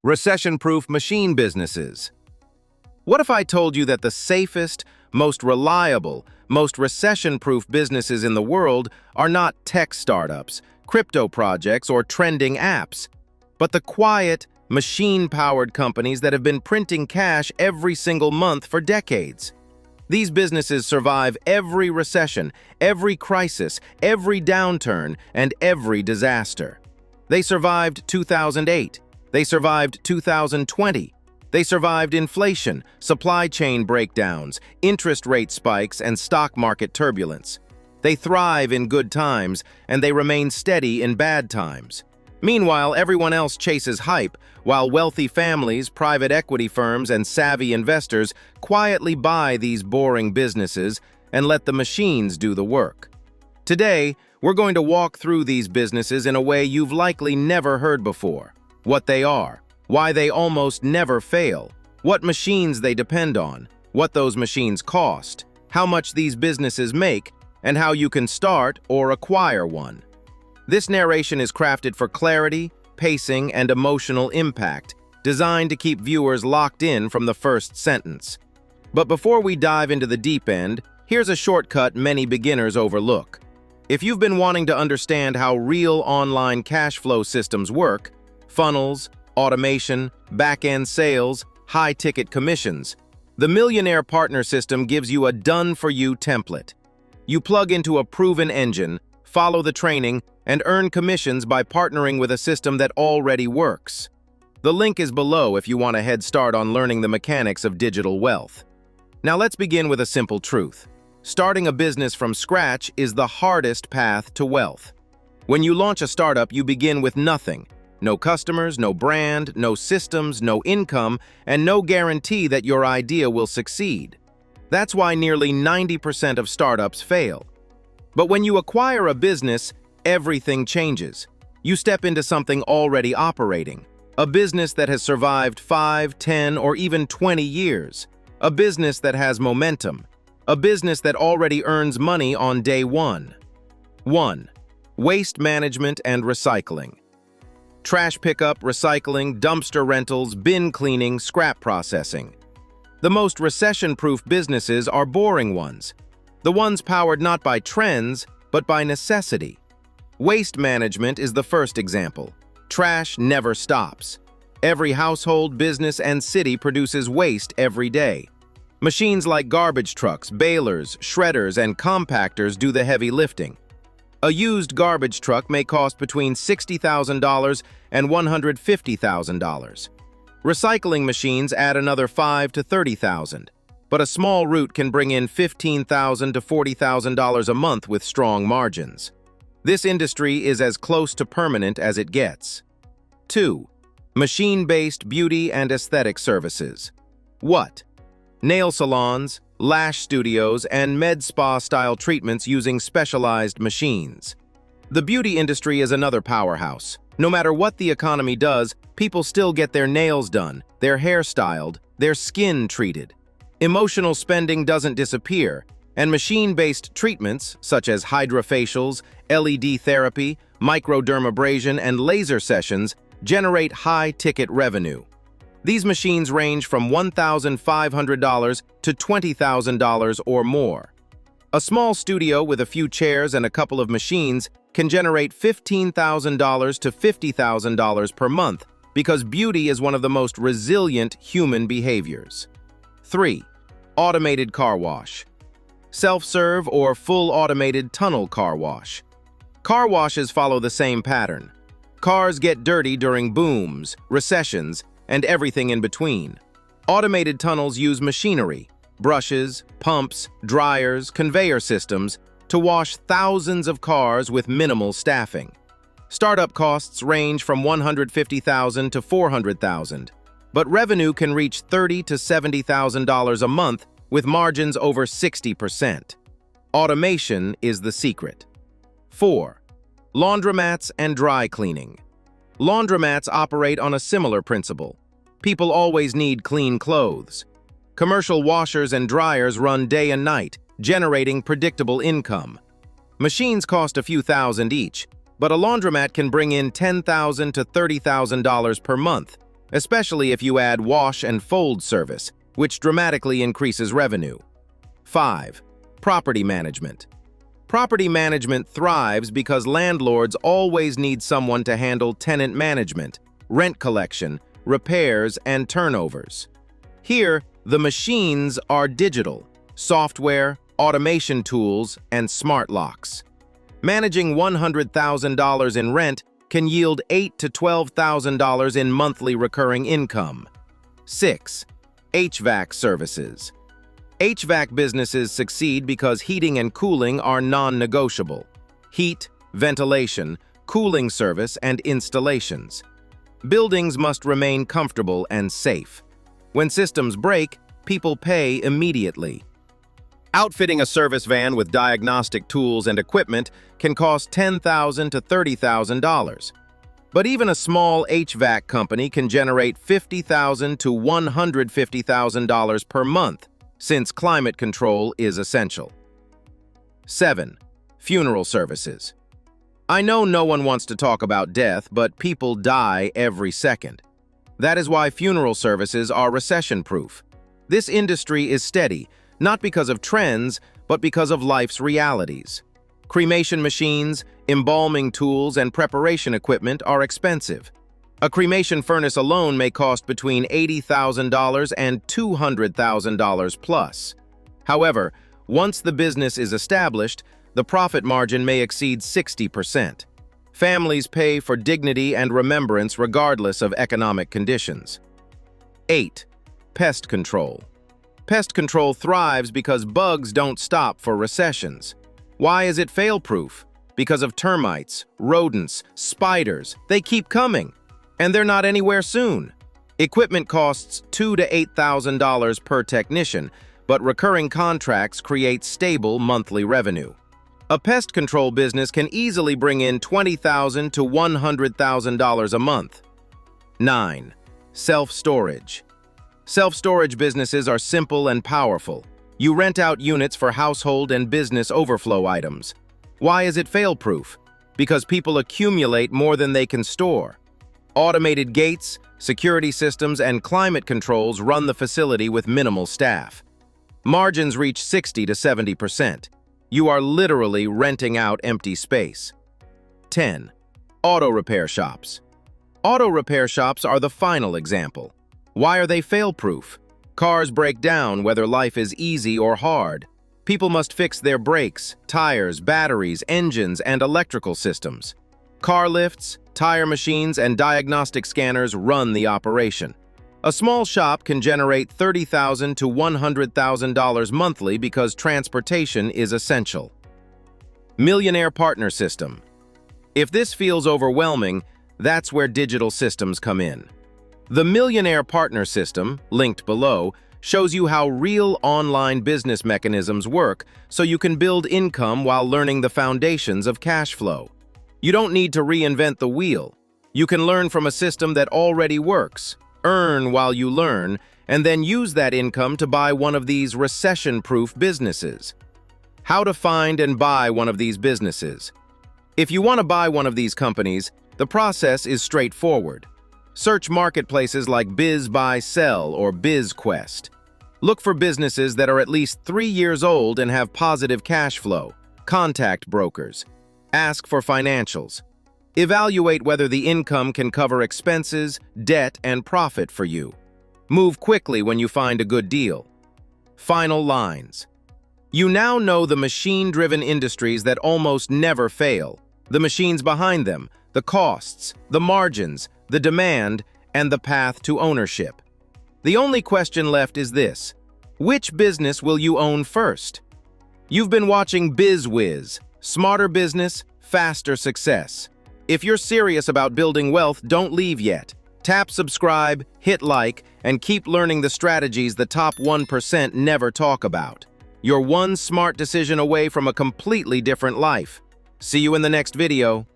Recession-proof machine businesses. What if I told you that the safest, most reliable, most recession-proof businesses in the world are not tech startups, crypto projects, or trending apps, but the quiet, machine-powered companies that have been printing cash every single month for decades? These businesses survive every recession, every crisis, every downturn, and every disaster. They survived 2008. They survived 2020. They survived inflation, supply chain breakdowns, interest rate spikes, and stock market turbulence. They thrive in good times, and they remain steady in bad times. Meanwhile, everyone else chases hype, while wealthy families, private equity firms, and savvy investors quietly buy these boring businesses and let the machines do the work. Today, we're going to walk through these businesses in a way you've likely never heard before. What they are, why they almost never fail, what machines they depend on, what those machines cost, how much these businesses make, and how you can start or acquire one. This narration is crafted for clarity, pacing, and emotional impact, designed to keep viewers locked in from the first sentence. But before we dive into the deep end, here's a shortcut many beginners overlook. If you've been wanting to understand how real online cash flow systems work, funnels, automation, back-end sales, high-ticket commissions, the Millionaire Partner System gives you a done-for-you template. You plug into a proven engine, follow the training, and earn commissions by partnering with a system that already works. The link is below if you want a head start on learning the mechanics of digital wealth. Now let's begin with a simple truth. Starting a business from scratch is the hardest path to wealth. When you launch a startup, you begin with nothing. No customers, no brand, no systems, no income, and no guarantee that your idea will succeed. That's why nearly 90% of startups fail. But when you acquire a business, everything changes. You step into something already operating. A business that has survived 5, 10, or even 20 years. A business that has momentum. A business that already earns money on day one. 1. Waste management and recycling. Trash pickup, recycling, dumpster rentals, bin cleaning, scrap processing. The most recession-proof businesses are boring ones. The ones powered not by trends, but by necessity. Waste management is the first example. Trash never stops. Every household, business, and city produces waste every day. Machines like garbage trucks, balers, shredders, and compactors do the heavy lifting. A used garbage truck may cost between $60,000 and $150,000. Recycling machines add another $5,000 to $30,000, but a small route can bring in $15,000 to $40,000 a month with strong margins. This industry is as close to permanent as it gets. 2. Machine-based beauty and aesthetic services. What? Nail salons, lash studios, and med spa-style treatments using specialized machines. The beauty industry is another powerhouse. No matter what the economy does, people still get their nails done, their hair styled, their skin treated. Emotional spending doesn't disappear, and machine-based treatments, such as hydrofacials, LED therapy, microdermabrasion, and laser sessions, generate high-ticket revenue. These machines range from $1,500 to $20,000 or more. A small studio with a few chairs and a couple of machines can generate $15,000 to $50,000 per month because beauty is one of the most resilient human behaviors. 3. Automated car wash. Self-serve or full automated tunnel car wash. Car washes follow the same pattern. Cars get dirty during booms, recessions, and everything in between. Automated tunnels use machinery, brushes, pumps, dryers, conveyor systems to wash thousands of cars with minimal staffing. Startup costs range from $150,000 to $400,000, but revenue can reach $30,000 to $70,000 a month with margins over 60%. Automation is the secret. 4. Laundromats and dry cleaning. Laundromats operate on a similar principle. People always need clean clothes. Commercial washers and dryers run day and night, generating predictable income. Machines cost a few thousand each, but a laundromat can bring in $10,000 to $30,000 per month, especially if you add wash and fold service, which dramatically increases revenue. 5. Property management. Property management thrives because landlords always need someone to handle tenant management, rent collection, repairs, and turnovers. Here, the machines are digital, software, automation tools, and smart locks. Managing $100,000 in rent can yield $8,000 to $12,000 in monthly recurring income. 6. HVAC services. HVAC businesses succeed because heating and cooling are non-negotiable. Heat, ventilation, cooling service, and installations. Buildings must remain comfortable and safe. When systems break, people pay immediately. Outfitting a service van with diagnostic tools and equipment can cost $10,000 to $30,000. But even a small HVAC company can generate $50,000 to $150,000 per month, since climate control is essential. 7. Funeral services. I know no one wants to talk about death, but people die every second. That is why funeral services are recession-proof. This industry is steady, not because of trends, but because of life's realities. Cremation machines, embalming tools, and preparation equipment are expensive. A cremation furnace alone may cost between $80,000 and $200,000 plus. However, once the business is established, the profit margin may exceed 60%. Families pay for dignity and remembrance regardless of economic conditions. 8. Pest control. Pest control thrives because bugs don't stop for recessions. Why is it fail-proof? Because of termites, rodents, spiders. They keep coming, and they're not anywhere soon. Equipment costs $2,000 to $8,000 per technician, but recurring contracts create stable monthly revenue. A pest control business can easily bring in $20,000 to $100,000 a month. 9. Self-storage. Self-storage businesses are simple and powerful. You rent out units for household and business overflow items. Why is it fail-proof? Because people accumulate more than they can store. Automated gates, security systems, and climate controls run the facility with minimal staff. Margins reach 60 to 70%. You are literally renting out empty space. 10. Auto repair shops. Auto repair shops are the final example. Why are they fail-proof? Cars break down whether life is easy or hard. People must fix their brakes, tires, batteries, engines, and electrical systems. Car lifts, tire machines, and diagnostic scanners run the operation. A small shop can generate $30,000 to $100,000 monthly because transportation is essential. Millionaire Partner System. If this feels overwhelming, that's where digital systems come in. The Millionaire Partner System, linked below, shows you how real online business mechanisms work so you can build income while learning the foundations of cash flow. You don't need to reinvent the wheel. You can learn from a system that already works, earn while you learn, and then use that income to buy one of these recession-proof businesses. How to find and buy one of these businesses. If you want to buy one of these companies, the process is straightforward. Search marketplaces like BizBuySell or BizQuest. Look for businesses that are at least 3 years old and have positive cash flow. Contact brokers. Ask for financials. Evaluate whether the income can cover expenses, debt, and profit for you. Move quickly when you find a good deal. Final lines. You now know the machine-driven industries that almost never fail. The machines behind them, the costs, the margins, the demand, and the path to ownership. The only question left is this: which business will you own first? You've been watching BizWiz, smarter business, faster success. If you're serious about building wealth, don't leave yet. Tap subscribe, hit like, and keep learning the strategies the top 1% never talk about. You're one smart decision away from a completely different life. See you in the next video.